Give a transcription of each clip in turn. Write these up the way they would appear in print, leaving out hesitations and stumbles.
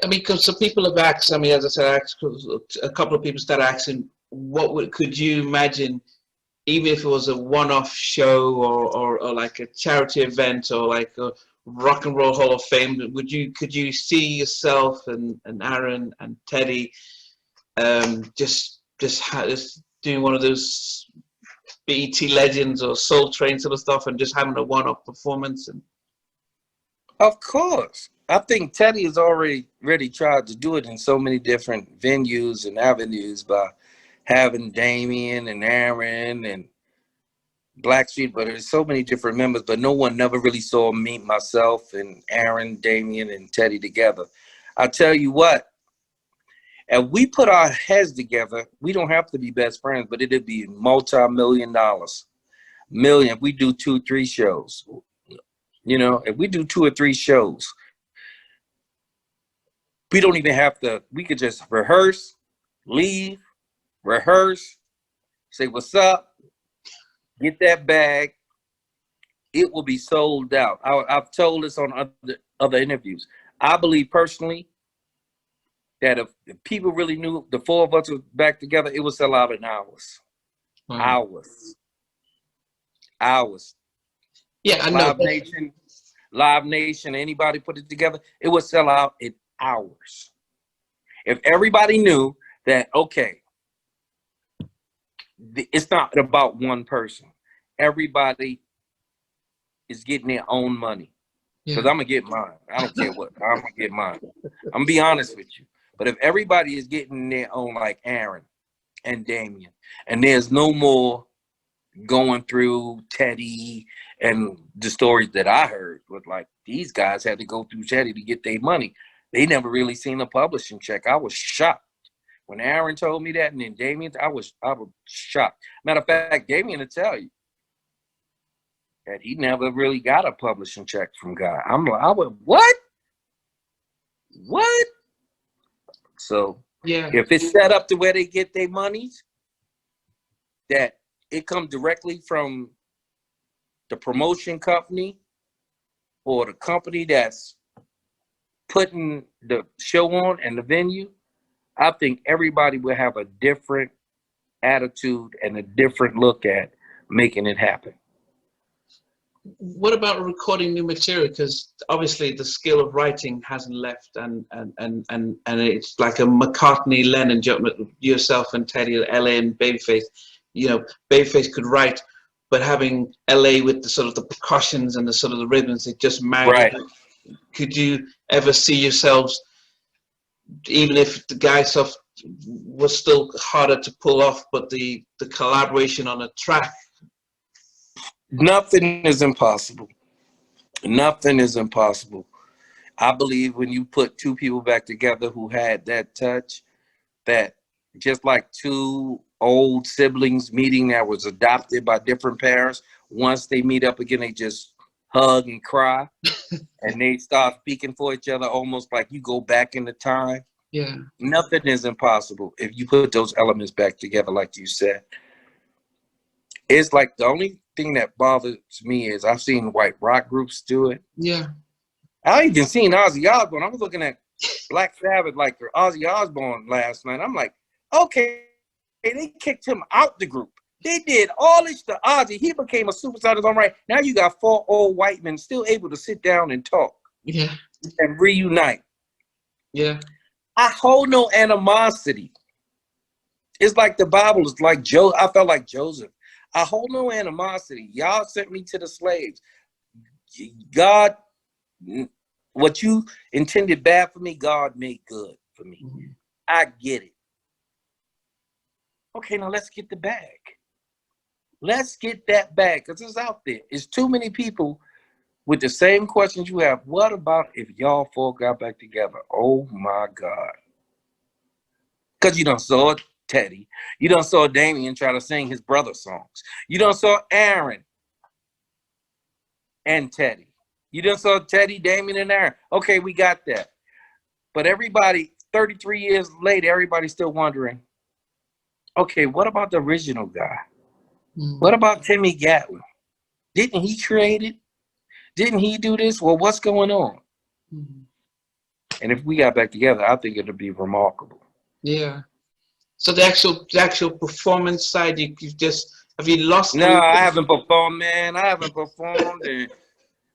because some people have asked. I mean, as I said, a couple of people started asking, could you imagine, even if it was a one-off show or like a charity event or like a Rock and Roll Hall of Fame, could you see yourself and Aaron and Teddy just doing one of those BET Legends or Soul Train sort of stuff and just having a one-off performance? And of course, I think Teddy has already tried to do it in so many different venues and avenues by having Damion and Aaron and Blackstreet, but there's so many different members, but no one never really saw me, myself, and Aaron, Damion, and Teddy together. I tell you what, if we put our heads together, we don't have to be best friends, but it'd be multi-million dollars. Million, if we do 2-3 shows. You know, if we do 2 or 3 shows, we don't even have to, we could just rehearse, leave, rehearse, say what's up, get that bag. It will be sold out. I've told this on other interviews. I believe personally that if people really knew the 4 of us were back together, it would sell out in hours. Hours. Yeah, I know. Live Nation, anybody put it together, it would sell out in hours. If everybody knew that, okay, it's not about one person. Everybody is getting their own money. Because I'm going to get mine. I don't care what. I'm going to get mine. I'm going to be honest with you. But if everybody is getting their own, like Aaron and Damion, and there's no more going through Teddy and the stories that I heard was like these guys had to go through Teddy to get their money. They never really seen a publishing check. I was shocked. When Aaron told me that, and then Damion, I was shocked. Matter of fact, Damion will tell you that he never really got a publishing check from God. I went, what? What? So yeah, if it's set up to where they get their monies, that it comes directly from the promotion company or the company that's putting the show on and the venue, I think everybody will have a different attitude and a different look at making it happen. What about recording new material? Because obviously the skill of writing hasn't left, and it's like a McCartney, Lennon, yourself and Teddy, LA and Babyface. You know, Babyface could write, but having LA with the sort of the percussions and the sort of the rhythms, it just married. Right. Could you ever see yourselves, even if the guy stuff was still harder to pull off, but the collaboration on a track? Nothing is impossible. Nothing is impossible. I believe when you put 2 people back together who had that touch, that just like 2 old siblings meeting that was adopted by different parents, once they meet up again, they just hug and cry and they start speaking for each other almost like you go back in the time. Yeah. Nothing is impossible if you put those elements back together, like you said. It's like the only thing that bothers me is I've seen white rock groups do it. Yeah. I even seen Ozzy Osbourne. I was looking at Black Sabbath, like Ozzy Osbourne last night. I'm like, okay, they kicked him out the group. They did all this to Ozzy. He became a superstar in his own right. Now you got 4 old white men still able to sit down and talk. Yeah. And reunite. Yeah. I hold no animosity. It's like the Bible is like I felt like Joseph. I hold no animosity. Y'all sent me to the slaves. God, what you intended bad for me, God made good for me. Mm-hmm. I get it. Okay, now let's get the bag. Let's get that bag because it's out there. It's too many people with the same questions you have. What about if y'all 4 got back together? Oh my God. Because you done saw Teddy. You done saw Damion try to sing his brother's songs. You done saw Aaron and Teddy. You done saw Teddy, Damion, and Aaron. Okay, we got that. But everybody, 33 years later, everybody's still wondering, okay, what about the original guy? What about Timmy Gatling? Didn't he create it? Didn't he do this? Well, what's going on? And if we got back together, I think it'd be remarkable. Yeah. So the actual performance side, have you lost? No, I haven't performed, man. I haven't performed in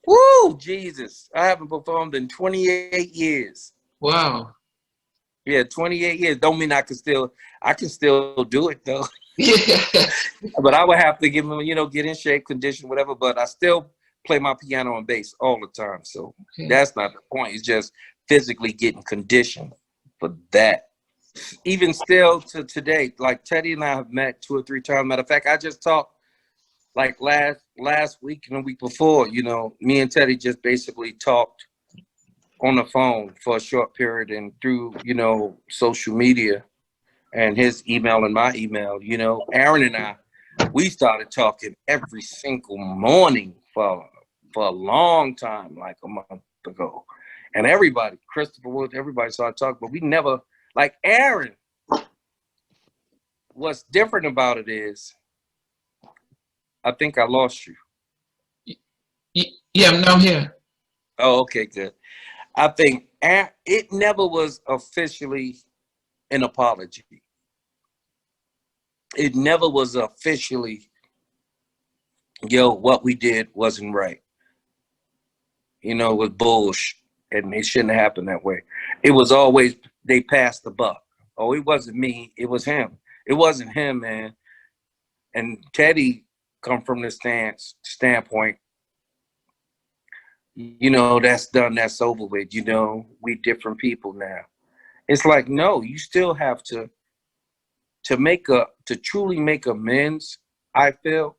woo, Jesus. I haven't performed in 28 years. Wow. Yeah, 28 years. Don't mean I can still do it though. Yeah. But I would have to give them, get in shape, condition, whatever. But I still play my piano and bass all the time. So that's not the point. It's just physically getting conditioned for that. Even still to today, like Teddy and I have met 2 or 3 times. Matter of fact, I just talked like last week and the week before, me and Teddy just basically talked on the phone for a short period and through, social media and his email and my email. Aaron and I, we started talking every single morning for a long time, like a month ago. And everybody, Christopher Woods, everybody started talking, but we never, like Aaron, what's different about it is, I think I lost you. Yeah, I'm now here. Oh, okay, good. I think it never was officially an apology. It never was officially, what we did wasn't right. It was bullshit, and it shouldn't have happened that way. It was always, they passed the buck. Oh, it wasn't me, it was him. It wasn't him, man. And Teddy come from the standpoint, that's done, that's over with, we different people now. It's like, no, you still have to truly make amends, I feel,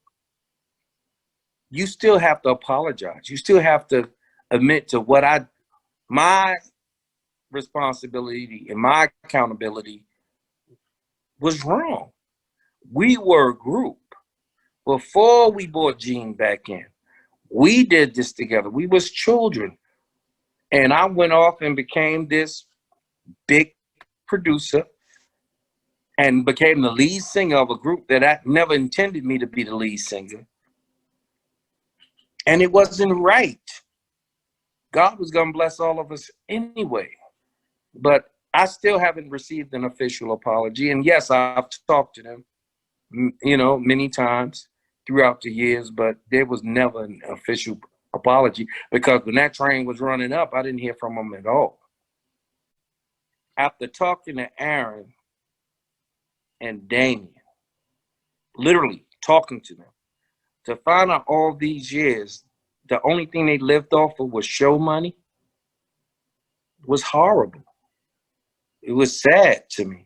you still have to apologize. You still have to admit to my responsibility and my accountability was wrong. We were a group. Before we brought Gene back in, we did this together. We was children. And I went off and became this big producer and became the lead singer of a group that I never intended me to be the lead singer. And it wasn't right. God was going to bless all of us anyway. But I still haven't received an official apology. And yes, I've talked to them, many times throughout the years, but there was never an official apology because when that train was running up, I didn't hear from them at all. After talking to Aaron and Damion, literally talking to them, to find out all these years, the only thing they lived off of was show money, was horrible. It was sad to me.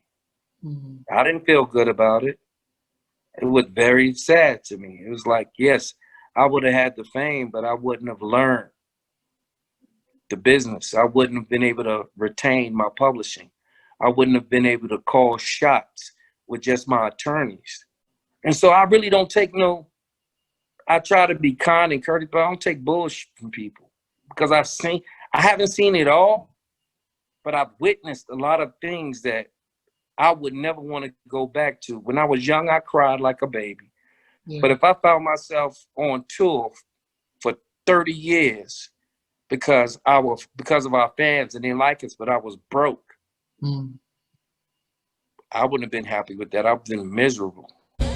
Mm-hmm. I didn't feel good about it. It was very sad to me. It was like, yes, I would have had the fame, but I wouldn't have learned the business. I wouldn't have been able to retain my publishing. I wouldn't have been able to call shots with just my attorneys. And so I really don't take I try to be kind and courteous, but I don't take bullshit from people because I haven't seen it all, but I've witnessed a lot of things that I would never want to go back to. When I was young, I cried like a baby. Yeah. But if I found myself on tour for 30 years because of our fans and they didn't like us, but I was broke, I wouldn't have been happy with that. I would have been miserable. I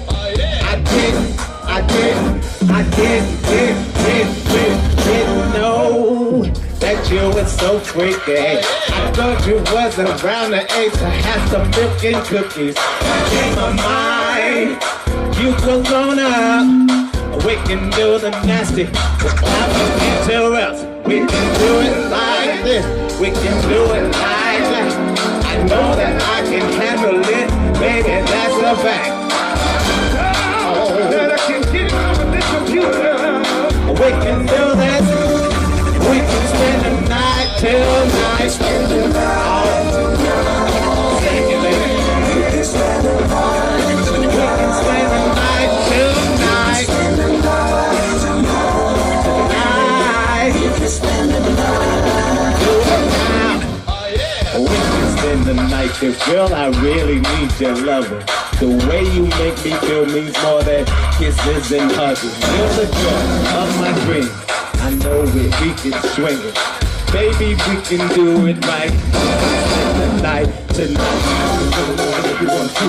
didn't know that you were so freaky. I thought you was around the age to have some milk and cookies. In my mind, you were grown up. We can do the nasty without the interrupts. We can do it like this. We can do it like that. I know that I can handle it, baby, that's a fact. That I can get on the computer. We can do this. We can spend the night till night. Spend the night. Thank you, lady. We can spend the night. We can spend the night till night. Tonight. We can spend the night. Do it now. Oh yeah. We can spend the night, 'cause girl, I really need your loving. The way you make me feel means more than kisses and hugs. You're the joy of my dreams. I know we can swing it. Baby, we can do it right tonight. If you want to,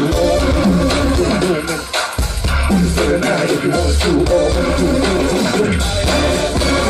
tonight, if you want to,